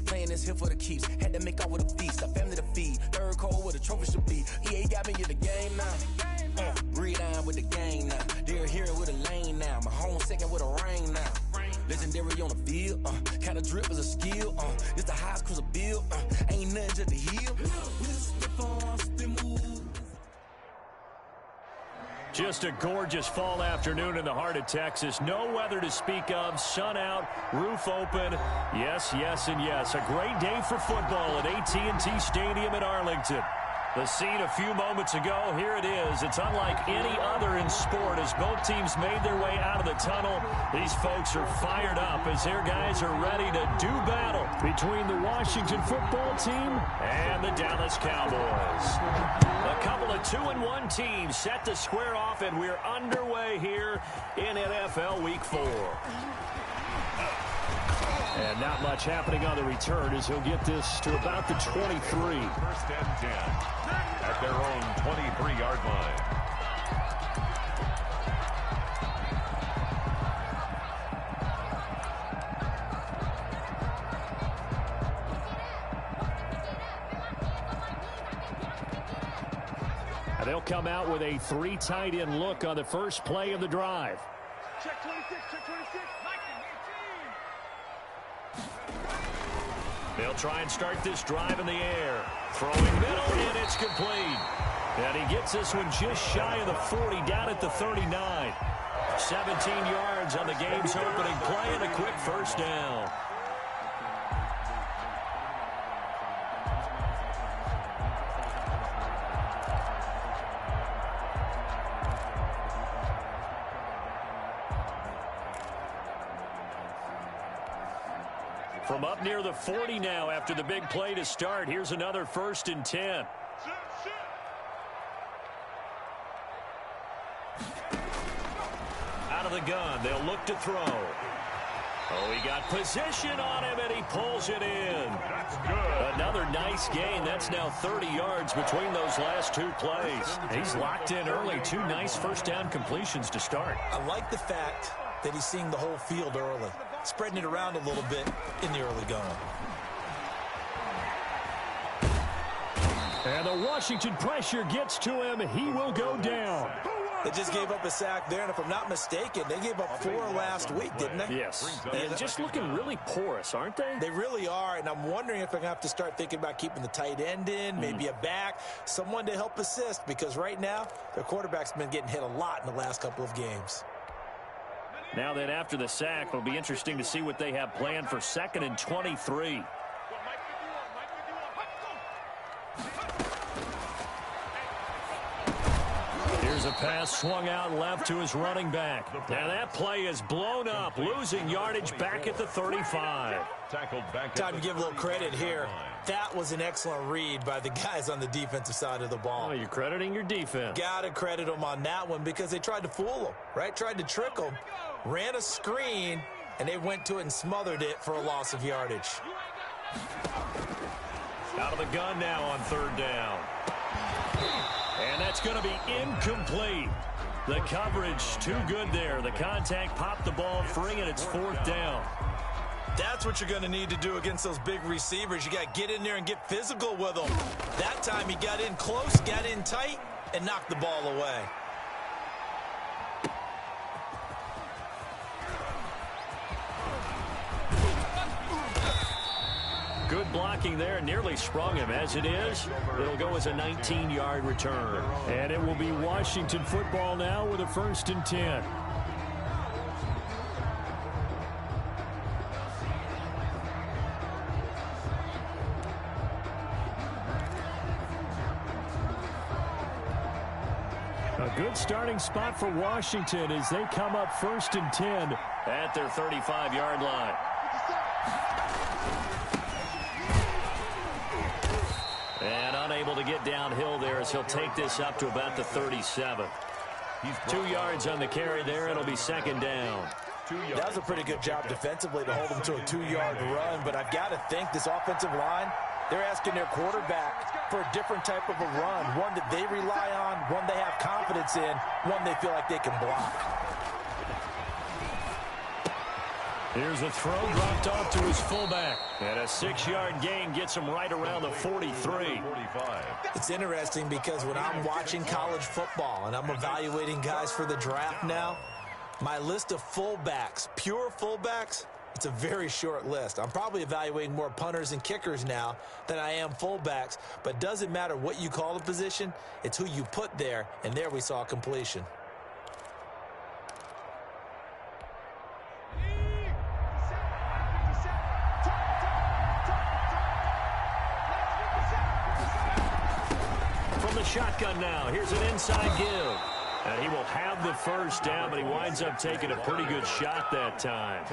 playing this here for the keeps. Had to make off with a feast, a family to feed. Third cold where the trophy should be. EA got me in the game now. Breed on with the gang now. They're here with a lane now. My home second with a rain now. Legendary on the field, kinda drip as a skill, it's the highest cruiser bill, ain't nothing just to heal. Just a gorgeous fall afternoon in the heart of Texas. No weather to speak of, sun out, roof open. Yes, yes, and yes. A great day for football at AT&T Stadium in Arlington. The scene a few moments ago, here it is. It's unlike any other in sport as both teams made their way out of the tunnel. These folks are fired up as their guys are ready to do battle between the Washington football team and the Dallas Cowboys. A couple of 2-1 teams set to square off, and we're underway here in NFL Week 4. And not much happening on the return as he'll get this to about the 23. First and 10 at their own 23-yard line. And they'll come out with a 3 tight end look on the first play of the drive. Check 26, check 26. They'll try and start this drive in the air. Throwing middle, and it's complete. And he gets this one just shy of the 40, down at the 39. 17 yards on the game's opening play, and a quick first down. From up near the 40 now after the big play to start. Here's another 1st and 10. Out of the gun, they'll look to throw. Oh, he got position on him, and he pulls it in. That's good. Another nice gain. That's now 30 yards between those last 2 plays. He's locked in early. 2 nice first down completions to start. I like the fact that he's seeing the whole field early, spreading it around a little bit in the early going. And the Washington pressure gets to him. He will go down. They just gave up a sack there, and if I'm not mistaken, they gave up 4 last week, didn't they? Yes. And just looking really porous, aren't they? They really are, and I'm wondering if I'm going to have to start thinking about keeping the tight end in, maybe a back, someone to help assist, because right now their quarterback's been getting hit a lot in the last couple of games. Now then, after the sack, it'll be interesting to see what they have planned for 2nd and 23. Here's a pass swung out left to his running back. Now that play is blown up, losing yardage back at the 35. Tackled back. Time to give a little credit here. That was an excellent read by the guys on the defensive side of the ball. Oh, you're crediting your defense. Got to credit them on that one because they tried to fool them, right? Tried to trick them, ran a screen, and they went to it and smothered it for a loss of yardage. Out of the gun now on 3rd down. And that's going to be incomplete. The coverage too good there. The contact popped the ball free, and it's 4th down. That's what you're going to need to do against those big receivers. You got to get in there and get physical with them. That time he got in close, got in tight, and knocked the ball away. Good blocking there, nearly sprung him. As it is, it'll go as a 19-yard return. And it will be Washington football now with a 1st and 10. A good starting spot for Washington as they come up 1st and 10 at their 35-yard line. And unable to get downhill there as he'll take this up to about the 37. He's 2 yards on the carry there. It'll be 2nd down. That was a pretty good job defensively to hold him to a 2-yard run, but I've got to think this offensive line, they're asking their quarterback for a different type of a run, one that they rely on, one they have confidence in, one they feel like they can block. Here's a throw dropped off to his fullback. And a 6-yard gain gets him right around the 43. It's interesting because when I'm watching college football and I'm evaluating guys for the draft now, my list of fullbacks, pure fullbacks, it's a very short list. I'm probably evaluating more punters and kickers now than I am fullbacks, but it doesn't matter what you call the position, it's who you put there, and there we saw completion. From the shotgun now, here's an inside give. And he will have the first down, but he winds up taking a pretty good shot that time.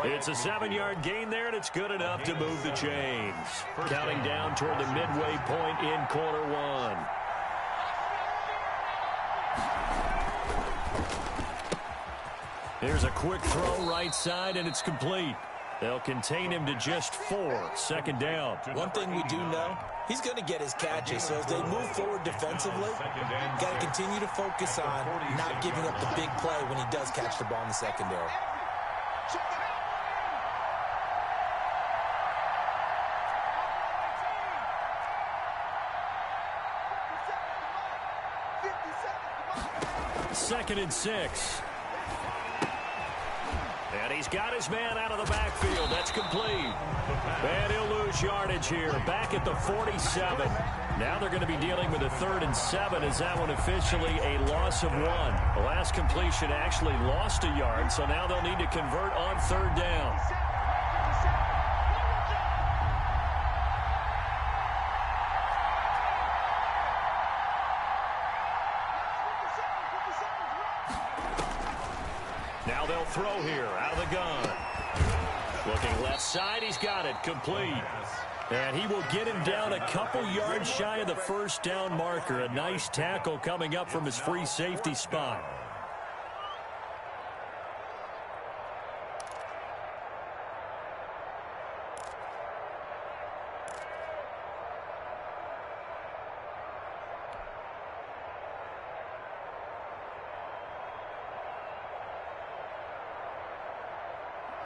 It's a 7-yard gain there, and it's good enough to move the chains. Counting down toward the midway point in quarter one. Here's a quick throw right side, and it's complete. They'll contain him to just 4. Second down. One thing we do know, he's going to get his catches. So as they move forward defensively, got to continue to focus on not giving up the big play when he does catch the ball in the secondary. Second and 6. And he's got his man out of the backfield. That's complete. And he'll lose yardage here. Back at the 47. Now they're going to be dealing with a 3rd and 7 as that one officially a loss of 1. The last completion actually lost a yard, so now they'll need to convert on 3rd down. Now they'll throw here out of the gun. Looking left side, he's got it, complete. And he will get him down a couple yards shy of the first down marker. A nice tackle coming up from his free safety spot.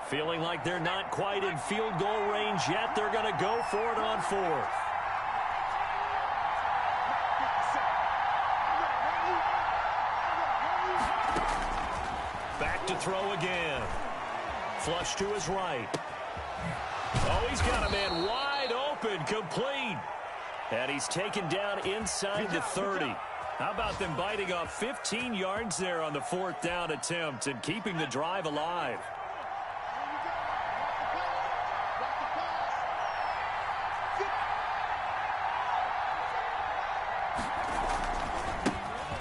Feeling like they're not quite in field goal range yet. They're going to go for it on 4th. Back to throw again. Flush to his right. Oh, he's got a man wide open, complete. And he's taken down inside the 30. How about them biting off 15 yards there on the 4th down attempt and keeping the drive alive?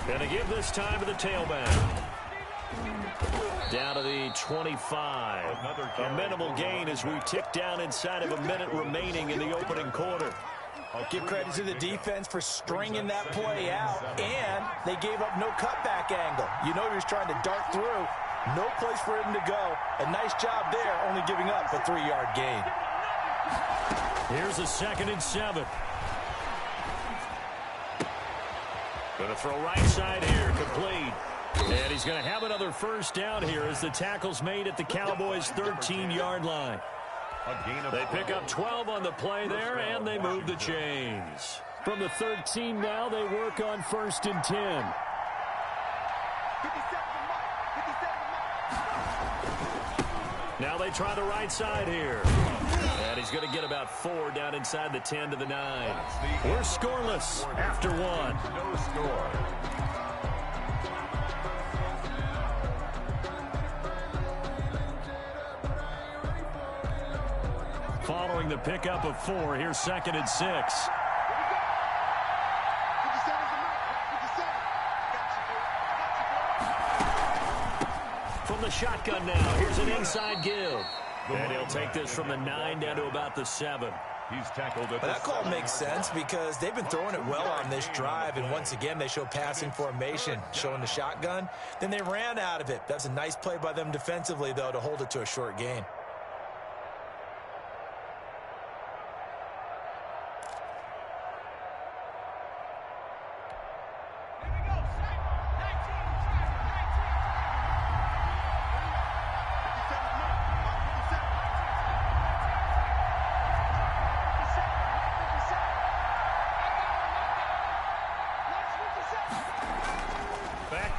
Going to give this time to the tailback. Down to the 25. A minimal gain as we tick down inside of a minute remaining in the opening quarter. I'll give credit to the defense for stringing that play out, and they gave up no cutback angle. You know he was trying to dart through. No place for him to go. A nice job there, only giving up a 3-yard gain. Here's a 2nd and 7. Going to throw right side here, complete. And he's going to have another first down here as the tackle's made at the Cowboys' 13-yard line. They pick up 12 on the play there, and they move the chains. From the 13 now, they work on 1st and 10. Now they try the right side here. And he's going to get about 4 down inside the 10 to the 9. We're scoreless after 1. No score. Following the pickup of 4, here's 2nd and 6. From the shotgun now, here's an inside give. And he'll take this from the 9 down to about the 7. He's tackled at That call makes sense because they've been throwing it well on this drive, and once again they show passing formation, showing the shotgun. Then they ran out of it. That's a nice play by them defensively, though, to hold it to a short gain.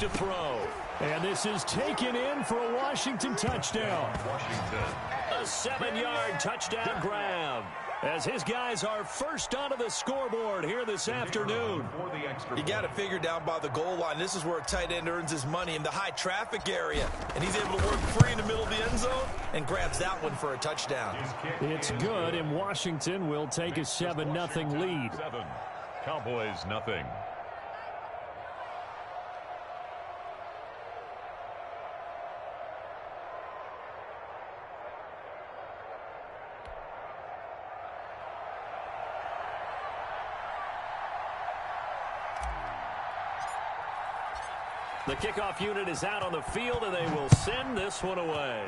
to throw. And this is taken in for a Washington touchdown. Washington. A 7-yard touchdown grab, as his guys are first onto the scoreboard here this afternoon. You got to figure down by the goal line. This is where a tight end earns his money, in the high traffic area. And he's able to work free in the middle of the end zone and grabs that one for a touchdown. It's good, and Washington will take a 7-0 lead. 7. Cowboys nothing. The kickoff unit is out on the field, and they will send this one away.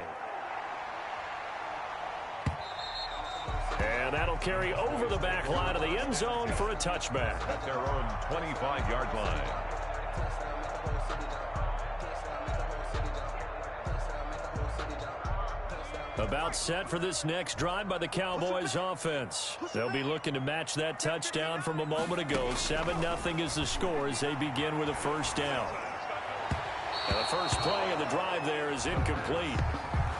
And that'll carry over the back line of the end zone for a touchback. At their own 25-yard line. About set for this next drive by the Cowboys offense. They'll be looking to match that touchdown from a moment ago. 7-0 is the score as they begin with a first down. And the first play of the drive there is incomplete.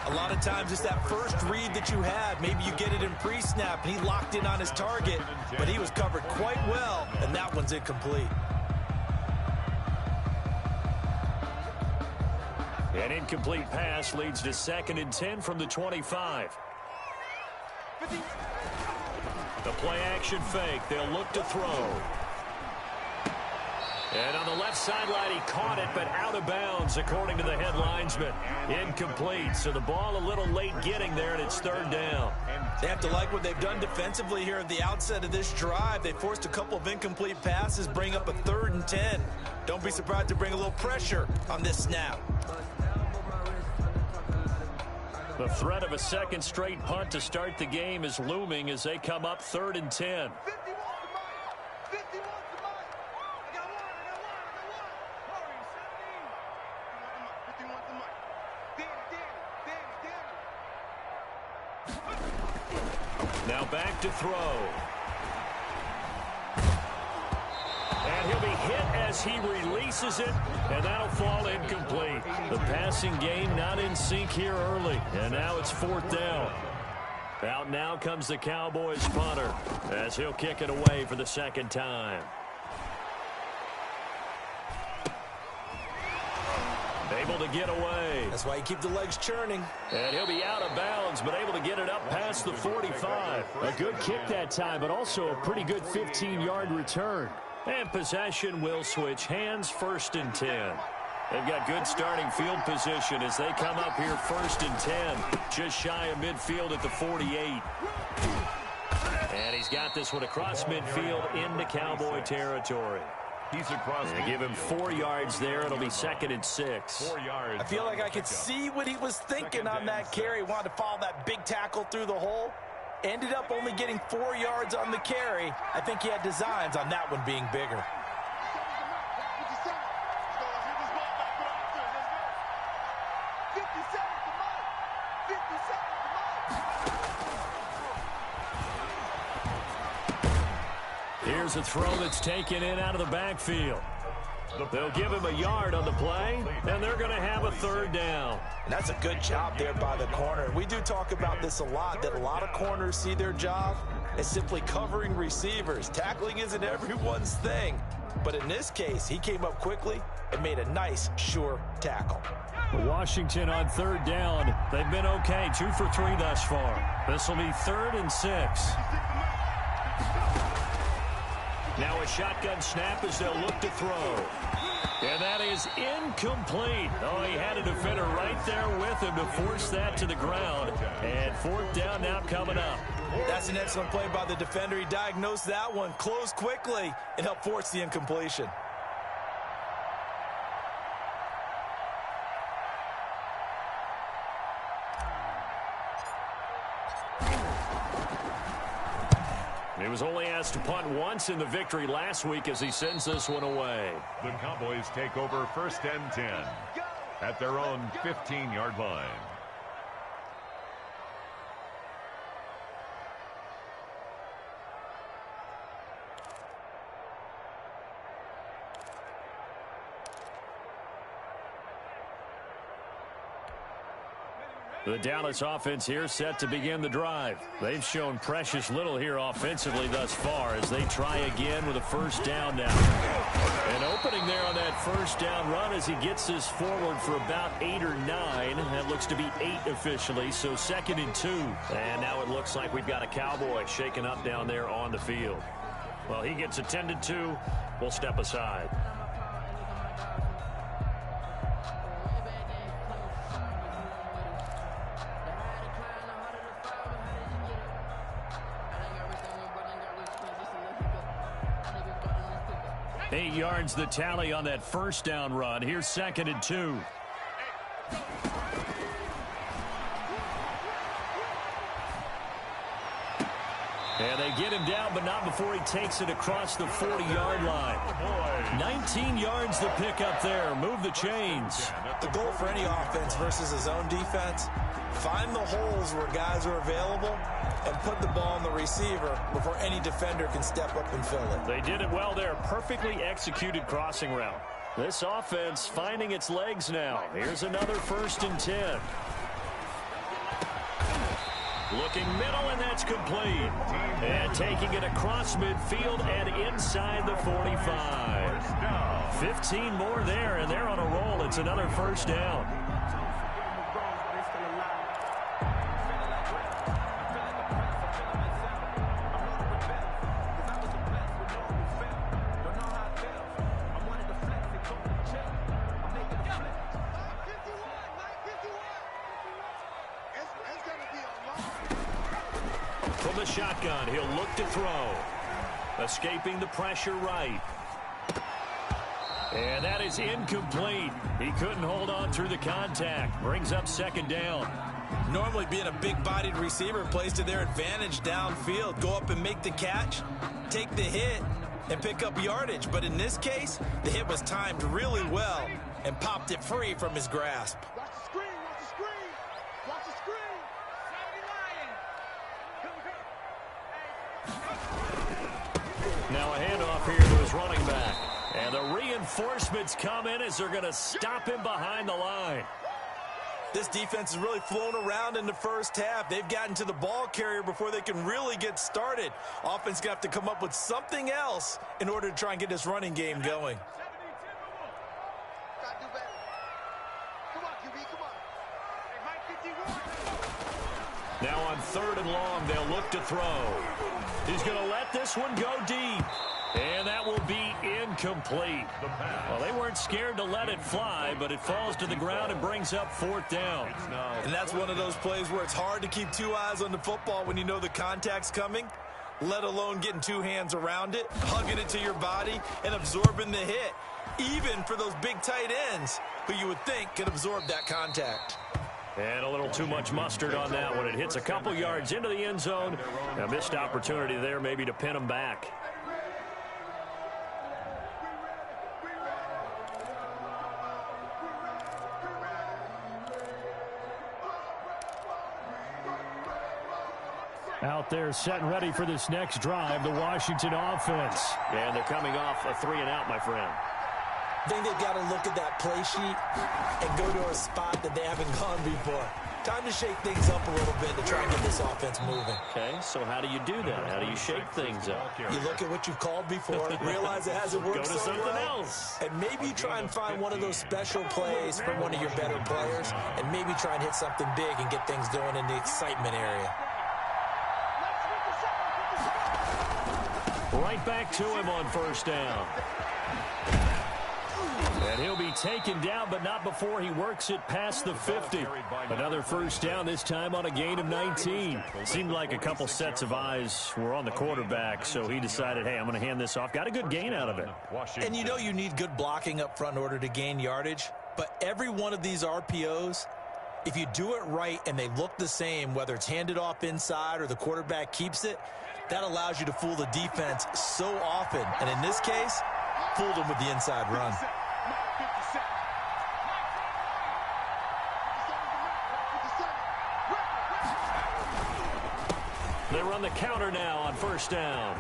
A lot of times it's that first read that you have. Maybe you get it in pre-snap, and he locked in on his target, but he was covered quite well, and that one's incomplete. An incomplete pass leads to 2nd and 10 from the 25. The play action fake. They'll look to throw. And on the left sideline, he caught it, but out of bounds, according to the head linesman. Incomplete, so the ball a little late getting there, and it's 3rd down. They have to like what they've done defensively here at the outset of this drive. They forced a couple of incomplete passes, bring up a 3rd and 10. Don't be surprised to bring a little pressure on this snap. The threat of a second straight punt to start the game is looming as they come up 3rd and 10. Now back to throw. And he'll be hit as he releases it, and that'll fall incomplete. The passing game not in sync here early, and now it's 4th down. Out now comes the Cowboys punter as he'll kick it away for the 2nd time. Able to get away. That's why you keep the legs churning. And he'll be out of bounds, but able to get it up past the 45. A good kick that time, but also a pretty good 15-yard return. And possession will switch hands, 1st and 10. They've got good starting field position as they come up here 1st and 10. Just shy of midfield at the 48. And he's got this one across midfield into Cowboy territory. He's across. They give him 4 yards there. It'll be 2nd and 6. 4 yards. I feel like I could see what he was thinking on that carry. Wanted to follow that big tackle through the hole. Ended up only getting 4 yards on the carry. I think he had designs on that one being bigger. Here's a throw that's taken in out of the backfield. They'll give him a yard on the play, and they're going to have a 3rd down. And that's a good job there by the corner. We do talk about this a lot, that a lot of corners see their job as simply covering receivers. Tackling isn't everyone's thing. But in this case, he came up quickly and made a nice, sure tackle. Washington on 3rd down. They've been okay, 2 for 3 thus far. This will be 3rd and 6. Now a shotgun snap as they'll look to throw. And that is incomplete. Oh, he had a defender right there with him to force that to the ground. And 4th down now coming up. That's an excellent play by the defender. He diagnosed that one, closed quickly, and helped force the incompletion. He was only asked to punt once in the victory last week as he sends this one away. The Cowboys take over 1st and 10 at their own 15-yard line. The Dallas offense here set to begin the drive. They've shown precious little here offensively thus far as they try again with a first down now. And opening there on that first down run as he gets this forward for about 8 or 9. That looks to be 8 officially, so 2nd and 2. And now it looks like we've got a Cowboy shaken up down there on the field. Well, he gets attended to. We'll step aside. Eight yards the tally on that first down run. Here's 2nd and 2. And they get him down, but not before he takes it across the 40-yard line. 19 yards to pick up there. Move the chains. The goal for any offense versus his own defense, find the holes where guys are available and put the ball on the receiver before any defender can step up and fill it. They did it well there. Perfectly executed crossing route. This offense finding its legs now. Here's another 1st and 10. Looking middle, and that's complete. And taking it across midfield and inside the 45. 15 more there, and they're on a roll. It's another first down. From the shotgun, he'll look to throw. Escaping the pressure right. And that is incomplete. He couldn't hold on through the contact. Brings up 2nd down. Normally being a big-bodied receiver plays to their advantage downfield. Go up and make the catch, take the hit, and pick up yardage. But in this case, the hit was timed really well and popped it free from his grasp. Watch the screen, watch the screen. Watch the screen. Now a handoff here to his running back. And the reinforcements come in as they're going to stop him behind the line. This defense has really flown around in the first half. They've gotten to the ball carrier before they can really get started. Offense going to have to come up with something else in order to try and get this running game going. Now on 3rd and long, they'll look to throw. He's going to let this one go deep. And that will be incomplete. Well, they weren't scared to let it fly, but it falls to the ground and brings up 4th down. And that's one of those plays where it's hard to keep 2 eyes on the football when you know the contact's coming, let alone getting 2 hands around it, hugging it to your body, and absorbing the hit, even for those big tight ends who you would think could absorb that contact. And a little too much mustard on that one. It hits a couple yards into the end zone. A missed opportunity there maybe to pin him back. Out there set and ready for this next drive, the Washington offense. And they're coming off a 3-and-out, my friend. I think they've got to look at that play sheet and go to a spot that they haven't gone before. Time to shake things up a little bit to try and get this offense moving. Okay, so how do you do that? How do you shake things up? You look at what you've called before, realize it hasn't worked so well. Go to something else. And maybe you try and find one of those special plays from one of your better players, and maybe try and hit something big and get things going in the excitement area. Right back to him on 1st down. And he'll be taken down, but not before he works it past the 50. Another 1st down, this time on a gain of 19. It seemed like a couple sets of eyes were on the quarterback, so he decided, hey, I'm going to hand this off. Got a good gain out of it. And you know you need good blocking up front in order to gain yardage, but every one of these RPOs, if you do it right and they look the same, whether it's handed off inside or the quarterback keeps it, that allows you to fool the defense so often. And in this case, fooled them with the inside run. They run the counter now on 1st down.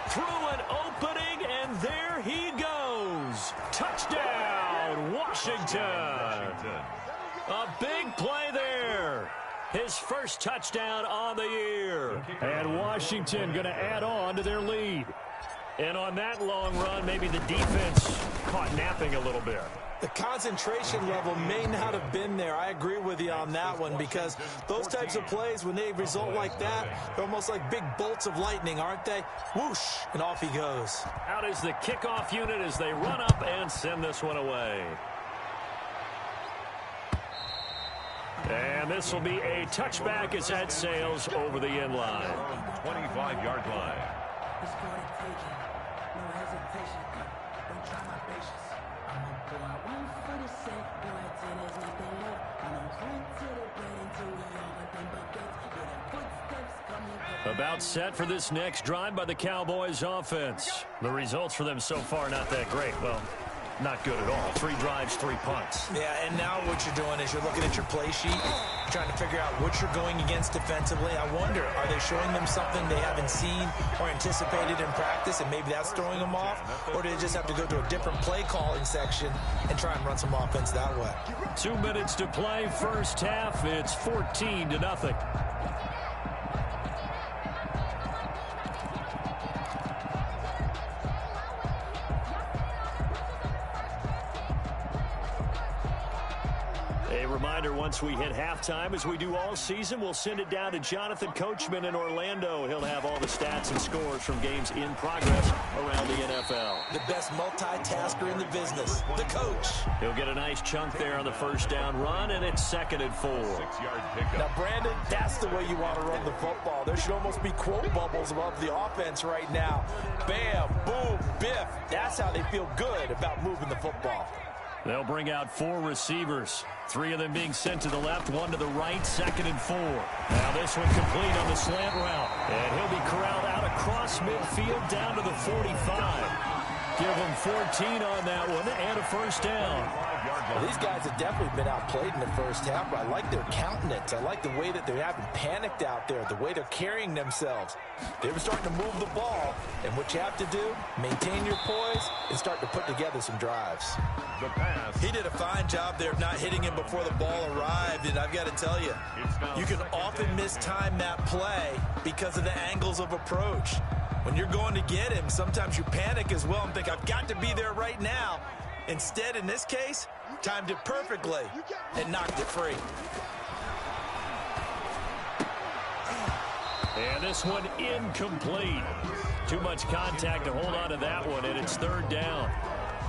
Through an opening, and there he goes. Touchdown, Washington. A big play there. His first touchdown on the year. And Washington going to add on to their lead. And on that long run, maybe the defense caught napping a little bit. The concentration level may not have been there. I agree with you on that one, because those types of plays, when they result like that, they're almost like big bolts of lightning, aren't they? Whoosh, and off he goes. Out is the kickoff unit as they run up and send this one away. And this will be a touchback as that sails over the end line. 25-yard line. About set for this next drive by the Cowboys offense. The results for them so far not that great. Well, not good at all. 3 drives, 3 punts. Yeah, and now what you're doing is you're looking at your play sheet, trying to figure out what you're going against defensively. I wonder, are they showing them something they haven't seen or anticipated in practice, and maybe that's throwing them off? Or do they just have to go to a different play calling section and try and run some offense that way? 2 minutes to play, first half. It's 14-0. Once we hit halftime, as we do all season, we'll send it down to Jonathan Coachman in Orlando. He'll have all the stats and scores from games in progress around the NFL. The best multitasker in the business, the coach. He'll get a nice chunk there on the first down run, and it's 2nd and 4. 6-yard pickup. Now, Brandon, that's the way you want to run the football. There should almost be quote bubbles above the offense right now. Bam, boom, biff. That's how they feel good about moving the football. They'll bring out 4 receivers. 3 of them being sent to the left, 1 to the right, 2nd and 4. Now this one complete on the slant route. And he'll be corralled out across midfield down to the 45. Give him 14 on that one and a first down. Well, these guys have definitely been outplayed in the first half, but I like their countenance. I like the way that they haven't panicked out there, the way they're carrying themselves. They're starting to move the ball, and what you have to do, maintain your poise and start to put together some drives. The pass. He did a fine job there of not hitting him before the ball arrived, and I've got to tell you, you can often mistime that play because of the angles of approach. When you're going to get him, sometimes you panic as well and think, I've got to be there right now. Instead, in this case, timed it perfectly and knocked it free. And this one incomplete. Too much contact to hold on to that one, and it's 3rd down.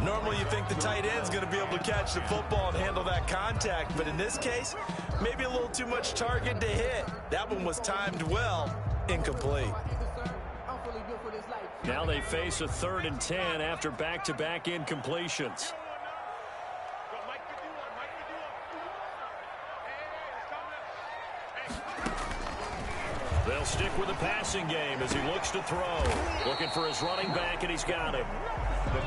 Normally you think the tight end's going to be able to catch the football and handle that contact, but in this case, maybe a little too much target to hit. That one was timed well, incomplete. Now they face a 3rd and 10 after back-to-back incompletions. They'll stick with the passing game as he looks to throw. Looking for his running back, and he's got him.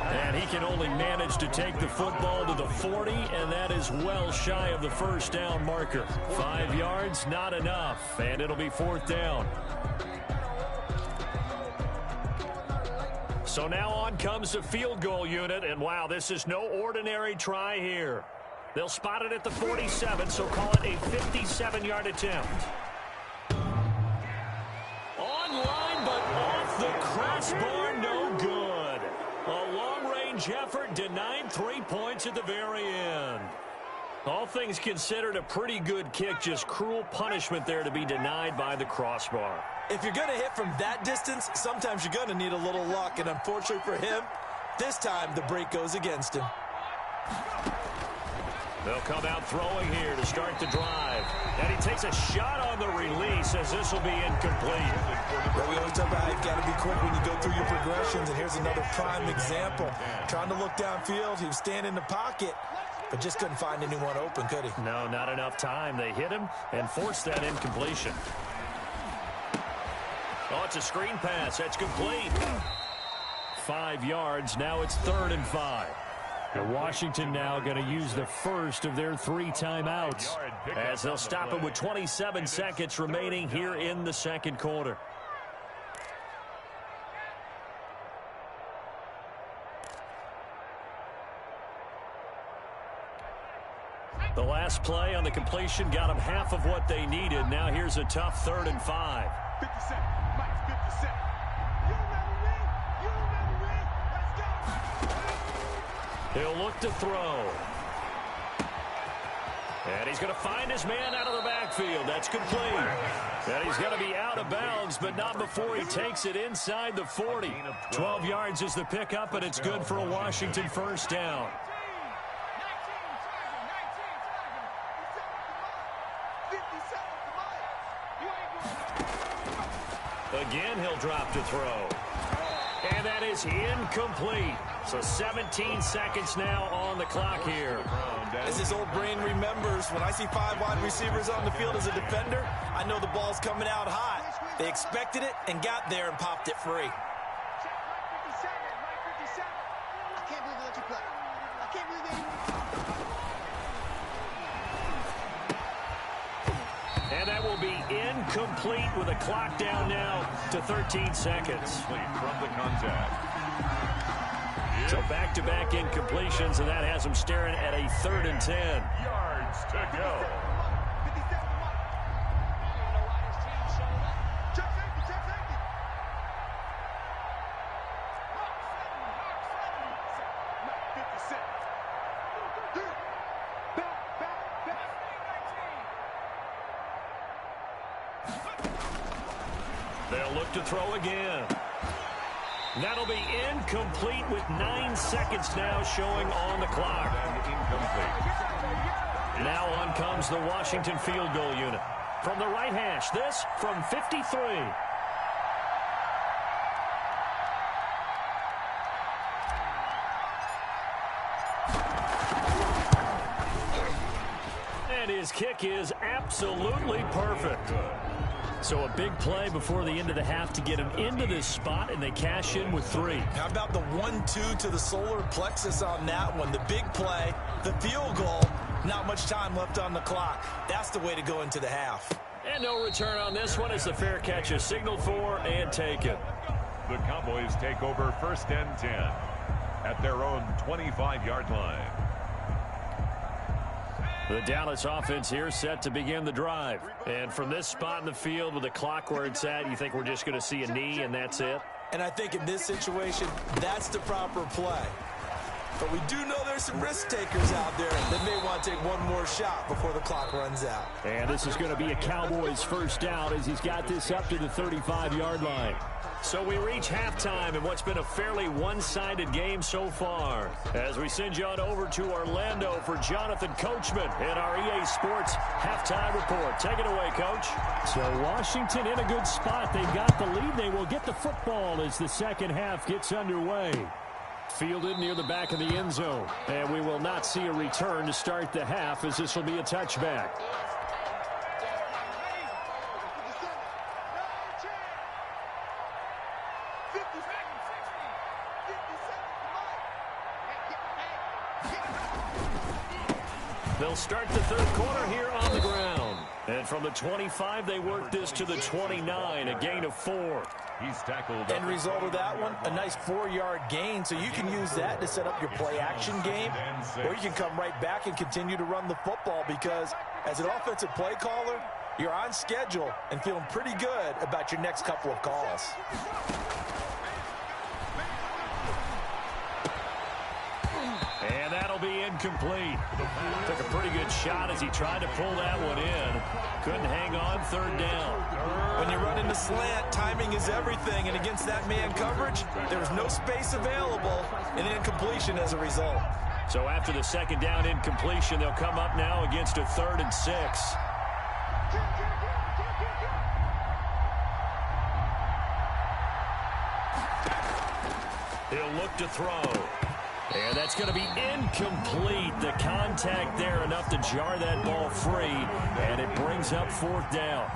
And he can only manage to take the football to the 40, and that is well shy of the first down marker. 5 yards, not enough, and it'll be 4th down. So now on comes the field goal unit, and wow, this is no ordinary try here. They'll spot it at the 47, so call it a 57-yard attempt. Online, but off the crossbar, no good. A long-range effort denied 3 points at the very end. All things considered, a pretty good kick, just cruel punishment there to be denied by the crossbar. If you're going to hit from that distance, sometimes you're going to need a little luck, and unfortunately for him, this time the break goes against him. They'll come out throwing here to start the drive. And he takes a shot on the release as this will be incomplete. Well, we always talk about how you've got to be quick when you go through your progressions, and here's another prime example. Trying to look downfield, he was standing in the pocket, but just couldn't find anyone open, could he? No, not enough time. They hit him and forced that incompletion. Oh, it's a screen pass. That's complete. 5 yards. Now it's 3rd and 5. And Washington now going to use the first of their 3 timeouts as they'll stop it with 27 seconds remaining here in the 2nd quarter. The last play on the completion got them half of what they needed. Now here's a tough 3rd and 5. 50 seconds. Mike, 50 seconds. You remember me? You remember me? Let's go. He'll look to throw. And he's going to find his man out of the backfield. That's complete. And he's going to be out of bounds, but not before he takes it inside the 40. 12 yards is the pickup, and it's good for a Washington first down. Again, he'll drop to throw. And that is incomplete. So 17 seconds now on the clock here. As his old brain remembers, when I see 5 wide receivers on the field as a defender, I know the ball's coming out hot. They expected it and got there and popped it free. Mike, 57. I can't believe they let you play. I can't believe they And that will be incomplete with a clock down now to 13 seconds. From the contact. So back-to-back incompletions, and that has them staring at a 3rd and 10. Yards to go. 57 Mike. You know why this team showed up? Check safety, check safety. Mike, 57. Back. They'll look to throw again. That'll be incomplete with 9 seconds now showing on the clock. Now on comes the Washington field goal unit. From the right hash, this from 53. And his kick is absolutely perfect. So a big play before the end of the half to get him into this spot, and they cash in with 3. How about the 1-2 to the solar plexus on that one? The big play, the field goal, not much time left on the clock. That's the way to go into the half. And no return on this one as the fair catch is signaled for and taken. The Cowboys take over 1st and 10 at their own 25-yard line. The Dallas offense here set to begin the drive. And from this spot in the field with the clock where it's at, you think we're just going to see a knee and that's it? And I think in this situation, that's the proper play. But we do know there's some risk takers out there that may want to take one more shot before the clock runs out. And this is going to be a Cowboys first down as he's got this up to the 35-yard line. So we reach halftime in what's been a fairly one-sided game so far. As we send you on over to Orlando for Jonathan Coachman in our EA Sports halftime report. Take it away, Coach. So Washington in a good spot. They've got the lead. They will get the football as the second half gets underway. Fielded near the back of the end zone. And we will not see a return to start the half as this will be a touchback. They'll start the 3rd quarter here on the ground. And from the 25, they work this to the 29, a gain of 4. He's tackled. End result of that one, a nice 4-yard gain. So you can use that to set up your play-action game, or you can come right back and continue to run the football because as an offensive play caller, you're on schedule and feeling pretty good about your next couple of calls. And that'll be incomplete. Took a pretty good shot as he tried to pull that one in. Couldn't hang on 3rd down. When you run into slant, timing is everything, and against that man coverage, there was no space available, and an incompletion as a result. So after the 2nd down incompletion, they'll come up now against a 3rd and 6. He'll look to throw. And that's going to be incomplete. The contact there enough to jar that ball free, and it brings up 4th down.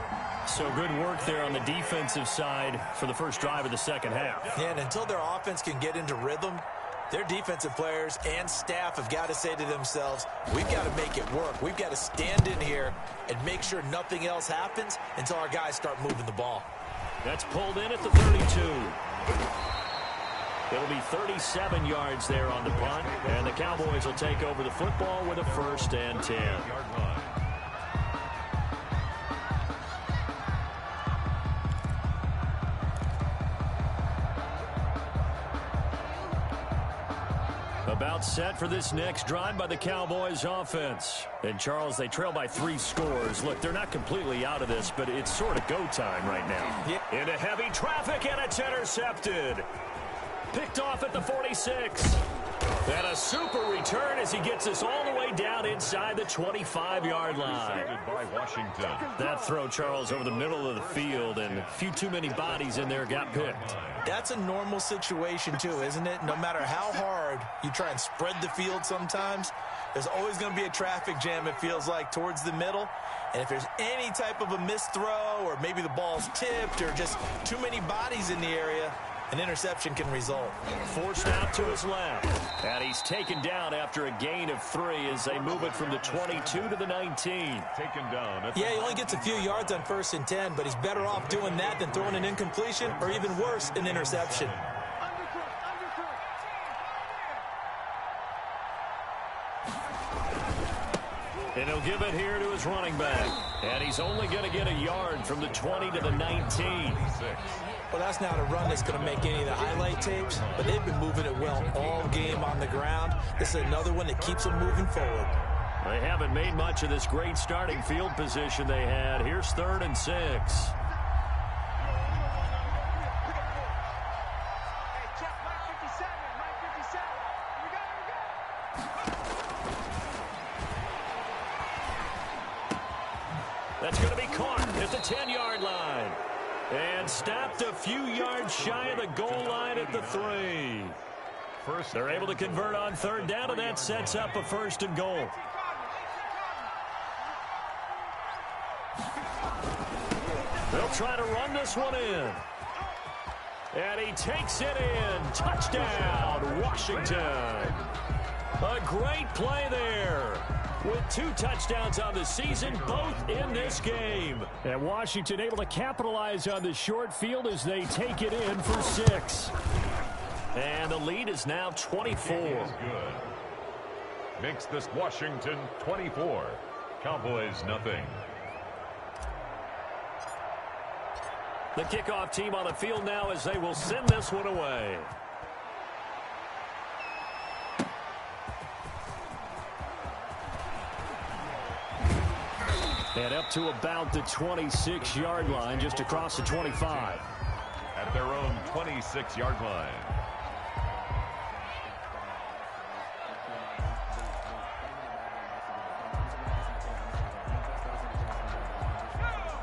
So good work there on the defensive side for the first drive of the second half. Yeah, and until their offense can get into rhythm, their defensive players and staff have got to say to themselves, we've got to make it work. We've got to stand in here and make sure nothing else happens until our guys start moving the ball. That's pulled in at the 32. It'll be 37 yards there on the punt, and the Cowboys will take over the football with a 1st and 10. About set for this next drive by the Cowboys offense. And, Charles, they trail by 3 scores. Look, they're not completely out of this, but it's sort of go time right now. Yeah. Into heavy traffic, and it's intercepted. Picked off at the 46. And a super return as he gets us all the way down inside the 25-yard line. By Washington. That throw, Charles, over the middle of the field, and a few too many bodies in there got picked. That's a normal situation, too, isn't it? No matter how hard you try and spread the field sometimes, there's always going to be a traffic jam, it feels like, towards the middle. And if there's any type of a missed throw, or maybe the ball's tipped, or just too many bodies in the area, an interception can result. Forced out to his left. And he's taken down after a gain of 3 as they move it from the 22 to the 19. Taken down. Yeah, he only gets a few yards on 1st and 10, but he's better off doing that than throwing an incompletion, or even worse, an interception. And he'll give it here to his running back. And he's only going to get a yard from the 20 to the 19. Well, that's not a run that's going to make any of the highlight tapes, but they've been moving it well all game on the ground. This is another one that keeps them moving forward. They haven't made much of this great starting field position they had. Here's 3rd and 6. That's going to be caught at the 10-yard line. And stopped a few yards shy of the goal line at the 3. They're able to convert on 3rd down, and that sets up a 1st and goal. They'll try to run this one in. And he takes it in. Touchdown, Washington. A great play there. With 2 touchdowns on the season, both in this game. And Washington able to capitalize on the short field as they take it in for 6. And the lead is now 24. Good. Makes this Washington 24. Cowboys nothing. The kickoff team on the field now as they will send this one away. And up to about the 26-yard line, just across the 25. At their own 26-yard line.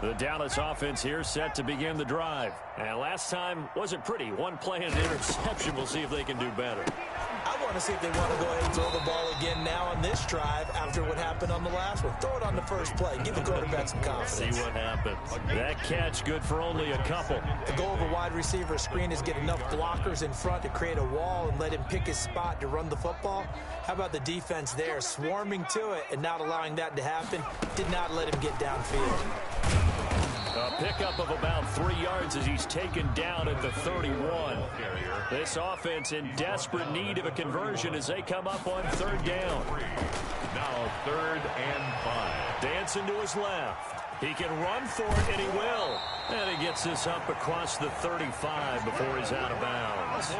The Dallas offense here set to begin the drive. And last time wasn't pretty. One play and an interception. We'll see if they can do better. I want to see if they want to go ahead and throw the ball again now on this drive after what happened on the last one. Throw it on the first play. Give the quarterback some confidence. See what happens. That catch good for only a couple. The goal of a wide receiver screen is get enough blockers in front to create a wall and let him pick his spot to run the football. How about the defense there, swarming to it and not allowing that to happen? Did not let him get downfield. A pickup of about 3 yards as he's taken down at the 31. This offense in desperate need of a conversion as they come up on 3rd down. Now 3rd and 5. Dancing to his left. He can run for it, and he will. And he gets this up across the 35 before he's out of bounds.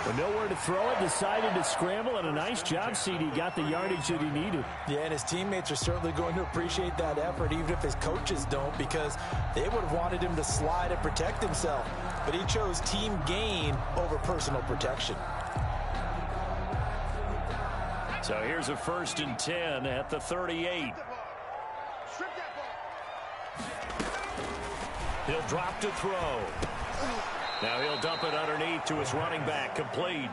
With nowhere to throw it, decided to scramble, and a nice job, CD. Got the yardage that he needed. Yeah, and his teammates are certainly going to appreciate that effort, even if his coaches don't, because they would have wanted him to slide and protect himself. But he chose team gain over personal protection. So here's a 1st and 10 at the 38. He'll drop to throw. Now he'll dump it underneath to his running back. Complete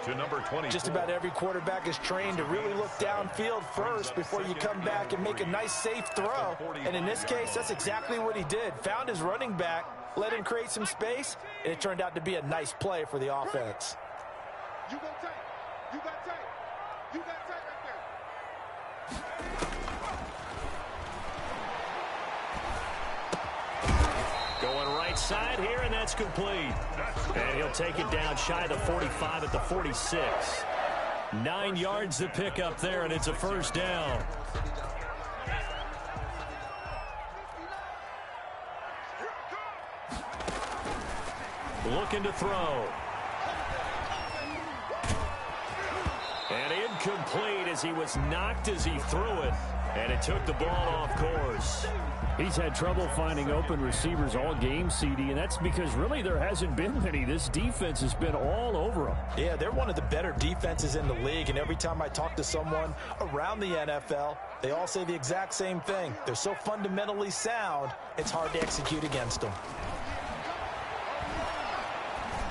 to number 20. Just about every quarterback is trained to really look downfield first before you come back and make a nice, safe throw. And in this case, that's exactly what he did. Found his running back, let him create some space, and it turned out to be a nice play for the offense. You go tight. You got tight. You got tight right there. Going right side here, and that's complete. And he'll take it down shy of the 45 at the 46. 9 yards to pick up there, and it's a first down. Looking to throw. And incomplete as he was knocked as he threw it. And it took the ball off course. He's had trouble finding open receivers all game, CD, and that's because really there hasn't been many. This defense has been all over him. Yeah, they're one of the better defenses in the league, and every time I talk to someone around the NFL, they all say the exact same thing. They're so fundamentally sound, it's hard to execute against them.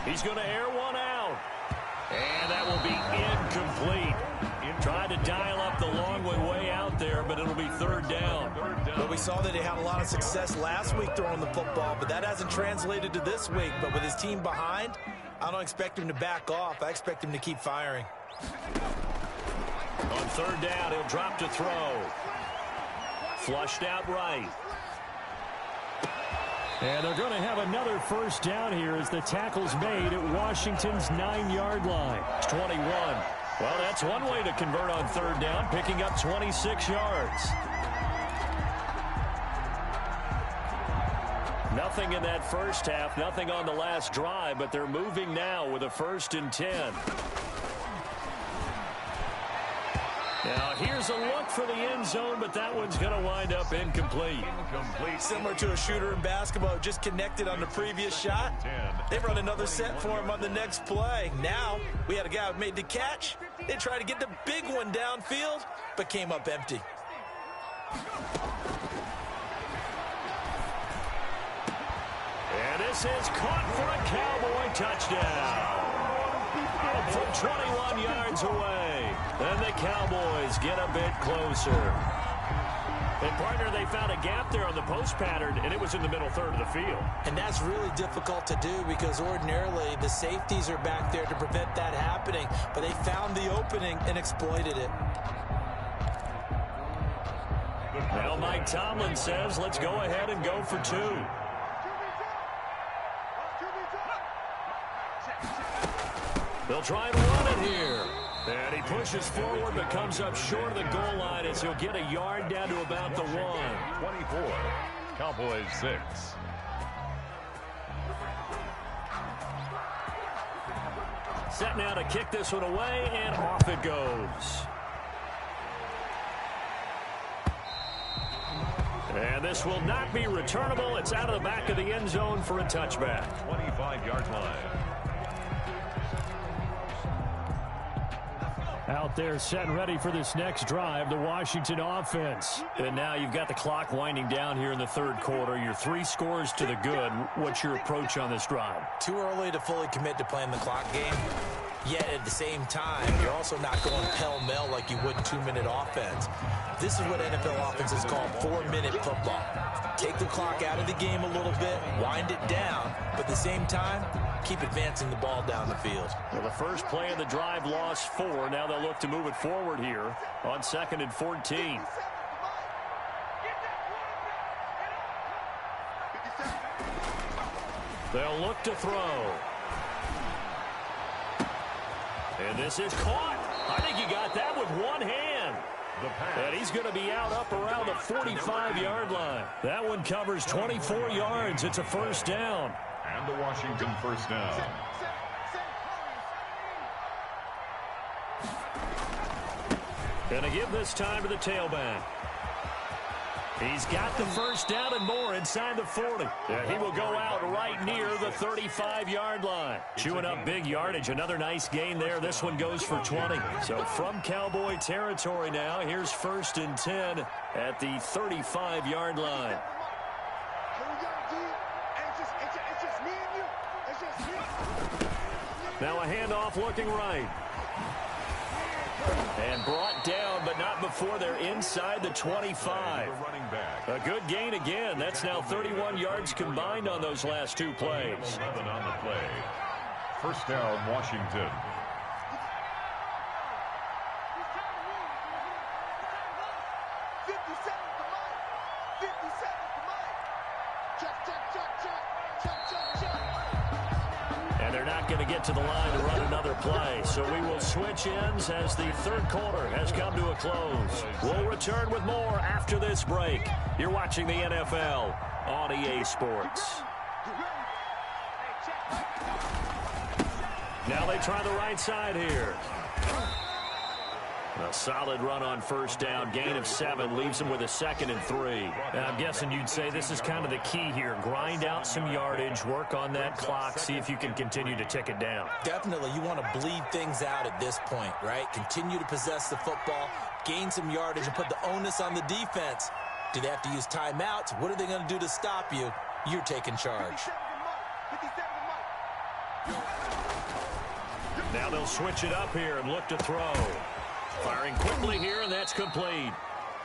He's going to air one out. And that will be incomplete. Tried to dial up the long way out there, but it'll be third down. Well, we saw that he had a lot of success last week throwing the football, but that hasn't translated to this week. But with his team behind, I don't expect him to back off. I expect him to keep firing. On third down, he'll drop to throw. Flushed out right. And they're going to have another first down here as the tackle's made at Washington's 9-yard line. It's 21. Well, that's one way to convert on third down, picking up 26 yards. Nothing in that first half, nothing on the last drive, but they're moving now with a 1st and 10. Now, here's a look for the end zone, but that one's going to wind up incomplete. Similar to a shooter in basketball, just connected on the previous shot. They run another set for him on the next play. Now, we had a guy who made the catch. They tried to get the big one downfield, but came up empty. And this is caught for a Cowboy touchdown. From 21 yards away. Then the Cowboys get a bit closer. And, partner, they found a gap there on the post pattern, and it was in the middle third of the field. And that's really difficult to do because ordinarily the safeties are back there to prevent that happening. But they found the opening and exploited it. Well, Mike Tomlin says, let's go ahead and go for 2. They'll try and run it here. And he pushes forward but comes up short of the goal line as he'll get a yard down to about the 1. 24, Cowboys 6. Set now to kick this one away, and off it goes. And this will not be returnable. It's out of the back of the end zone for a touchback. 25-yard line. Out there set and ready for this next drive, the Washington offense. And now you've got the clock winding down here in the third quarter. You're 3 scores to the good. What's your approach on this drive? Too early to fully commit to playing the clock game. Yet at the same time, you're also not going pell-mell like you would 2-minute offense. This is what NFL offenses call 4-minute football. Take the clock out of the game a little bit, wind it down, but at the same time, keep advancing the ball down the field. Well, the first play of the drive lost 4. Now they'll look to move it forward here on 2nd and 14. They'll look to throw. And this is caught. I think he got that with one hand. And he's going to be out up around the 45-yard line. That one covers 24 yards. It's a first down. And the Washington first down. Going to give this time to the tailback. He's got the first down and more inside the 40. Yeah, he will go out right near the 35-yard line. Chewing up big yardage. Another nice gain there. This one goes for 20. So from Cowboy territory now, here's 1st and 10 at the 35-yard line. Now a handoff looking right. And brought down, but not before they're inside the 25. A good gain again. That's now 31 yards combined on those last 2 plays. 11 on the play. First down, Washington. Check, check, check, check. they're not going to get to the line to run another play. So we will switch ends as the third quarter has come to a close. We'll return with more after this break. You're watching the NFL on EA Sports. Now they try the right side here. A solid run on first down. Gain of 7 leaves them with a 2nd and 3. Now, I'm guessing you'd say this is kind of the key here. Grind out some yardage, work on that clock, see if you can continue to tick it down. Definitely, you want to bleed things out at this point, right? Continue to possess the football, gain some yardage, and put the onus on the defense. Do they have to use timeouts? What are they going to do to stop you? You're taking charge. Now they'll switch it up here and look to throw. Firing quickly here, and that's complete.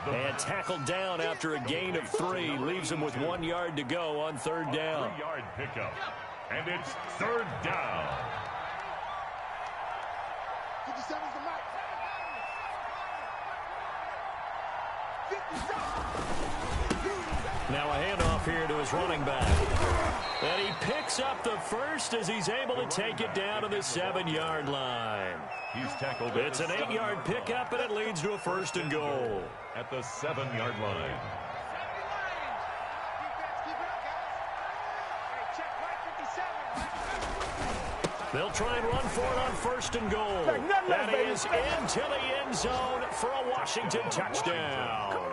And tackled down after a gain of 3. Leaves him with 1 yard to go on third down. 3-yard pickup. And it's third down. 57's the mark. 57. Now a handoff here to his running back. And he picks up the first as he's able to take it down to the 7-yard line. He's tackled. It's an 8-yard pickup, and it leads to a 1st and goal. At the 7-yard line. They'll try and run for it on 1st and goal. That is into the end zone for a Washington touchdown.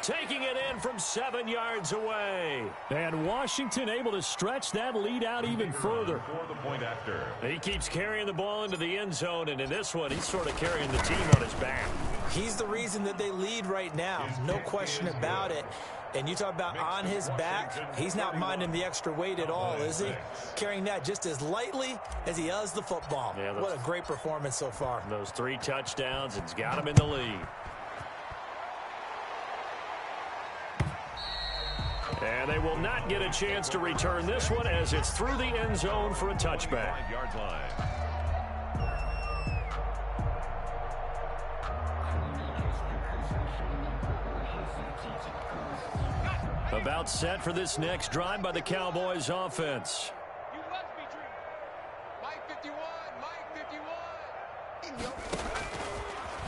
Taking it in from 7 yards away. And Washington able to stretch that lead out even further. For the point after. He keeps carrying the ball into the end zone, and in this one, he's sort of carrying the team on his back. He's the reason that they lead right now. No question about it. And you talk about on his back, he's not minding the extra weight at all, is he? Carrying that just as lightly as he does the football. Yeah, what a great performance so far. Those 3 touchdowns, it's got him in the lead. And they will not get a chance to return this one as it's through the end zone for a touchback. 5-yard line. About set for this next drive by the Cowboys offense. You must be dreaming. Mike 51.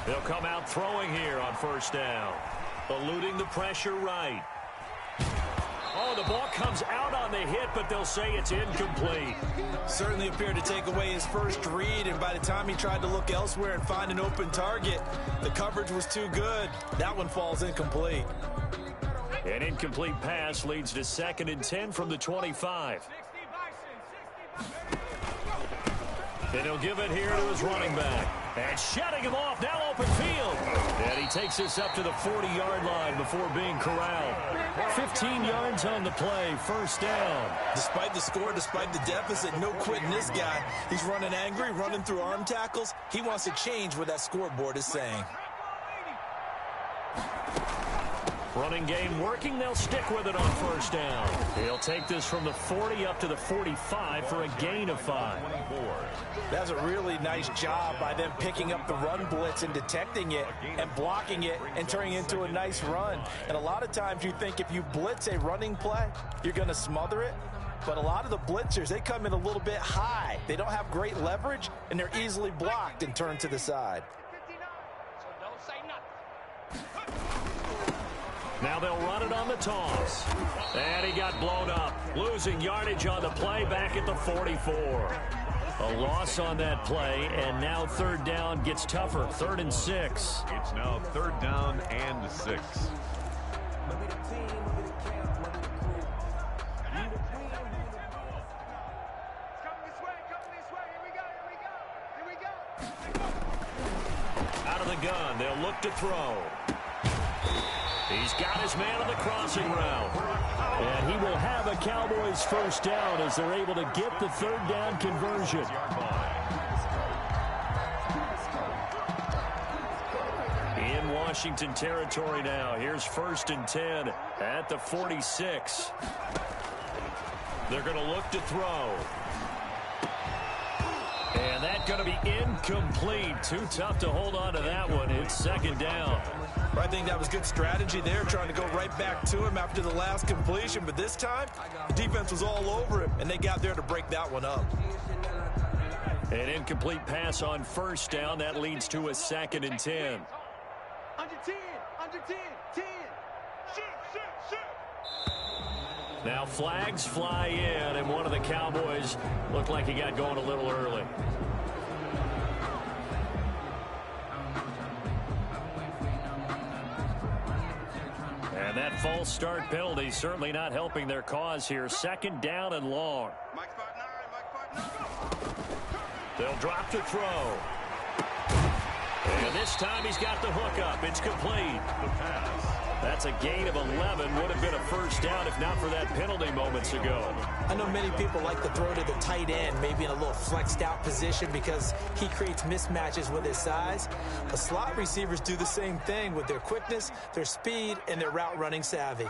They'll come out throwing here on first down. Eluding the pressure right. Oh, the ball comes out on the hit, but they'll say it's incomplete. Certainly appeared to take away his first read, and by the time he tried to look elsewhere and find an open target, the coverage was too good. That one falls incomplete. An incomplete pass leads to 2nd and 10 from the 25. And he'll give it here to his running back. And shutting him off, now open field. And he takes this up to the 40-yard line before being corralled. 15 yards on the play, first down. Despite the score, despite the deficit, no quitting this guy. He's running angry, running through arm tackles. He wants to change what that scoreboard is saying. Running game working, they'll stick with it on first down. He'll take this from the 40 up to the 45 for a gain of 5. That's a really nice job by them picking up the run blitz and detecting it and blocking it and turning it into a nice run. And a lot of times you think if you blitz a running play, you're going to smother it. But a lot of the blitzers, they come in a little bit high. They don't have great leverage, and they're easily blocked and turned to the side. So don't say nothing. Now they'll run it on the toss. And he got blown up. Losing yardage on the play back at the 44. A loss on that play, and now third down gets tougher. 3rd and 6. It's now 3rd down and 6. Out of the gun, they'll look to throw. He's got his man on the crossing route. And he will have a Cowboys first down as they're able to get the 3rd down conversion. In Washington territory now. Here's 1st and 10 at the 46. They're going to look to throw. And that that going to be incomplete. Too tough to hold on to that one. It's second down. I think that was good strategy there, trying to go right back to him after the last completion. But this time, the defense was all over him, and they got there to break that one up. An incomplete pass on first down. That leads to a 2nd and 10. Under 10, 10. Shoot. Now flags fly in, and one of the Cowboys looked like he got going a little early. And that false start penalty certainly not helping their cause here. 2nd down and long. They'll drop to throw. And this time he's got the hook up. It's complete. The pass. That's a gain of 11. Would have been a first down if not for that penalty moments ago. I know many people like to throw to the tight end, maybe in a little flexed out position because he creates mismatches with his size. But slot receivers do the same thing with their quickness, their speed, and their route running savvy.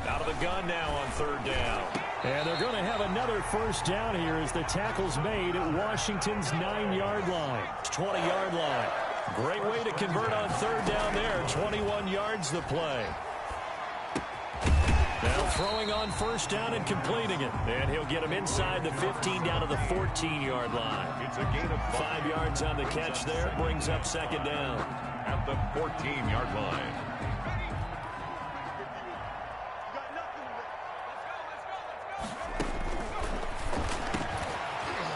Out of the gun now on 3rd down. And they're going to have another first down here as the tackle's made at Washington's 9-yard line. 20-yard line. Great way to convert on 3rd down there. 21 yards the play. Now throwing on first down and completing it. And he'll get him inside the 15 down to the 14-yard line. It's a gain of 5 yards on the catch there. Brings up 2nd down. At the 14-yard line.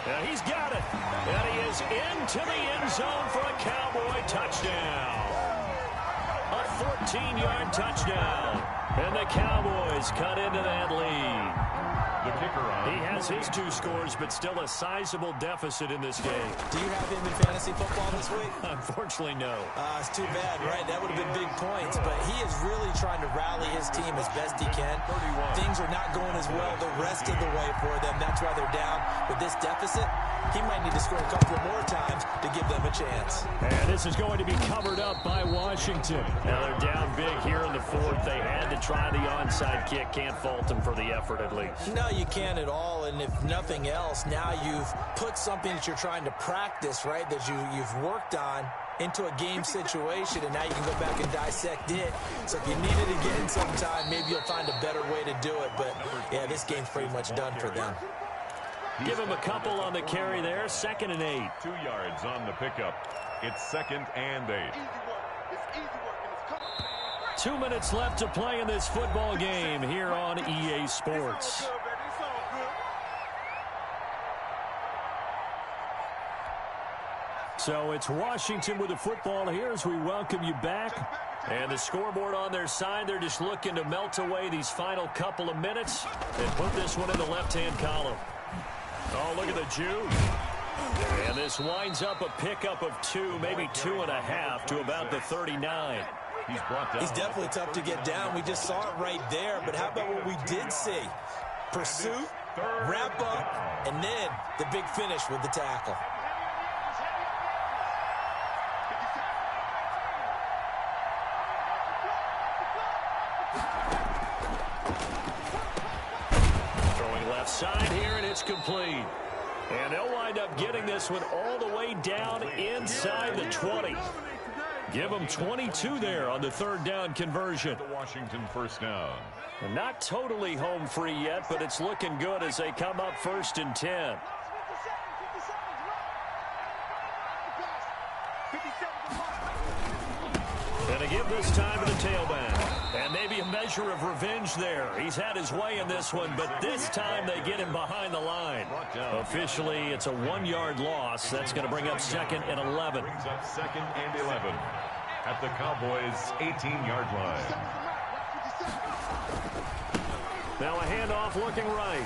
And he's got it. And he is into the end zone for a Cowboy touchdown. A 14-yard touchdown. And the Cowboys cut into that lead. The kicker on. He has his 2 scores, but still a sizable deficit in this game. Do you have him in fantasy football this week? Unfortunately, no. It's too bad, right? That would have been big points. But he is really trying to rally his team as best he can. Things are not going as well the rest of the way for them. That's why they're down. With this deficit, he might need to score a couple more times to give them a chance. And this is going to be covered up by Washington. Now they're down big here in the 4th. They had to try the onside kick. Can't fault them for the effort at least. No, you can't at all. And if nothing else, now you've put something that you're trying to practice, right, that you've worked on into a game situation, and now you can go back and dissect it. So if you needed to get in sometime, maybe you'll find a better way to do it. But, yeah, this game's pretty much done for them. Give him a couple on the carry there. 2nd and 8. 2 yards on the pickup. It's 2nd and 8. 2 minutes left to play in this football game here on EA Sports. So it's Washington with the football here as we welcome you back. And the scoreboard on their side, they're just looking to melt away these final couple of minutes and put this one in the left-hand column. Oh, look at the Jew. And this winds up a pickup of 2, maybe 2.5 to about the 39. He's brought down. He's definitely tough to get down. We just saw it right there. But how about what we did see? Pursuit, wrap up, and then the big finish with the tackle. Throwing left side here, and it's complete. And they'll wind up getting this one all the way down inside the 20. Give them 22 there on the 3rd down conversion. The Washington first down. Not totally home free yet, but it's looking good as they come up 1st and 10. And they give this time to the tailback. And maybe a measure of revenge there. He's had his way in this one, but this time they get him behind the line. Officially, it's a 1-yard loss. That's going to bring up 2nd and 11. Brings up 2nd and 11 at the Cowboys' 18-yard line. Now a handoff looking right.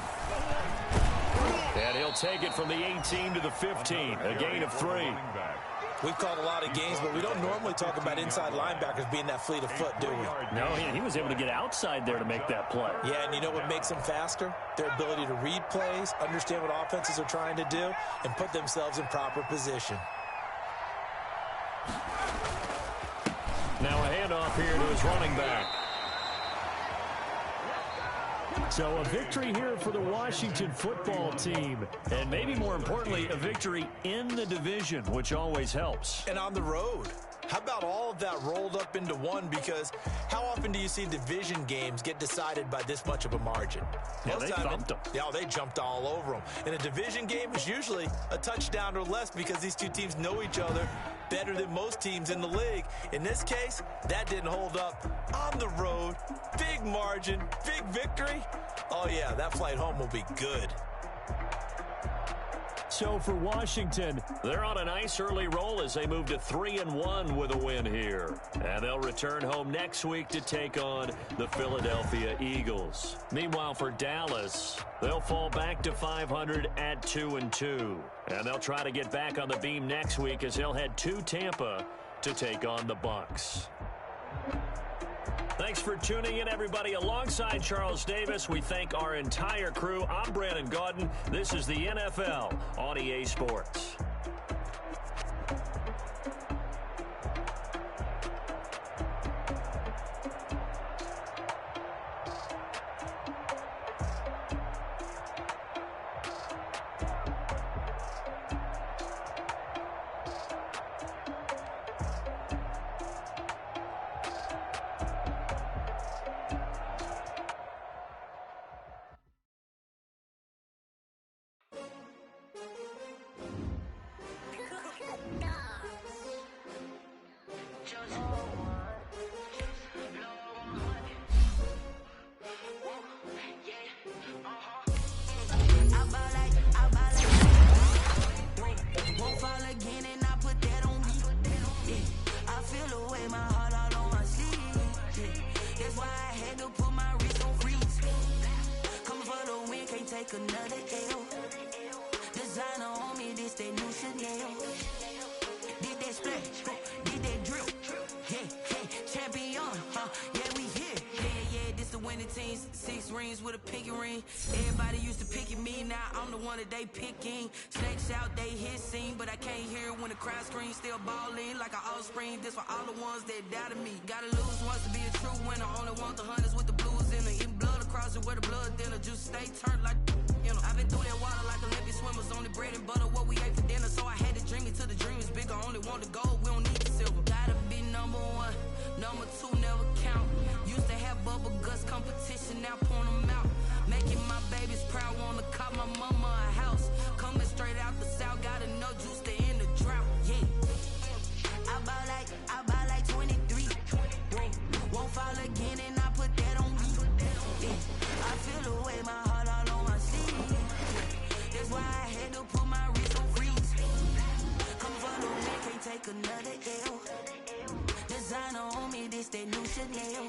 And he'll take it from the 18 to the 15. A gain of 3. We've called a lot of games, but we don't normally talk about inside linebackers being that fleet of foot, do we? No, he was able to get outside there to make that play. Yeah, and you know what makes them faster? Their ability to read plays, understand what offenses are trying to do, and put themselves in proper position. Now a handoff here to his running back. So a victory here for the Washington football team. And maybe more importantly, a victory in the division, which always helps. And on the road. How about all of that rolled up into one? Because how often do you see division games get decided by this much of a margin? Yeah, they thumped them. Yeah, they jumped all over them. And a division game is usually a touchdown or less because these two teams know each other better than most teams in the league. In this case, that didn't hold up. On the road, big margin, big victory. Oh, yeah, that flight home will be good. So for Washington, they're on a nice early roll as they move to 3-1 with a win here. And they'll return home next week to take on the Philadelphia Eagles. Meanwhile, for Dallas, they'll fall back to 500 at 2-2. And they'll try to get back on the beam next week as they'll head to Tampa to take on the Bucs. Thanks for tuning in, everybody. Alongside Charles Davis, we thank our entire crew. I'm Brandon Gaudin. This is the NFL on EA Sports. Everybody used to pick at me, now I'm the one that they picking. Snakes out, they hissing, but I can't hear when the crowd screams. Still balling like an offspring. This for all the ones that doubted me. Gotta lose once to be a true winner. Only want the hunters with the blues in it. Eating blood across it where the blood dinner. Just stay turned like, you know. I've been through that water like Olympic swimmers. Only bread and butter, what we ate for dinner. So I had to dream it till the dream is bigger. Only want the gold, we don't need the silver. Gotta be number one, number two never count. Used to have bubble guts competition, now point them out. Making my babies proud, wanna cop my mama a house. Coming straight out the south, got enough juice to end the drought. Yeah, I buy like 23. Won't fall again, and I put that on me. Yeah, I feel the way, my heart all on my sleeve. That's why I had to put my wrist on freeze. Come for the win, can't take another L. Designer on me, this that new Chanel.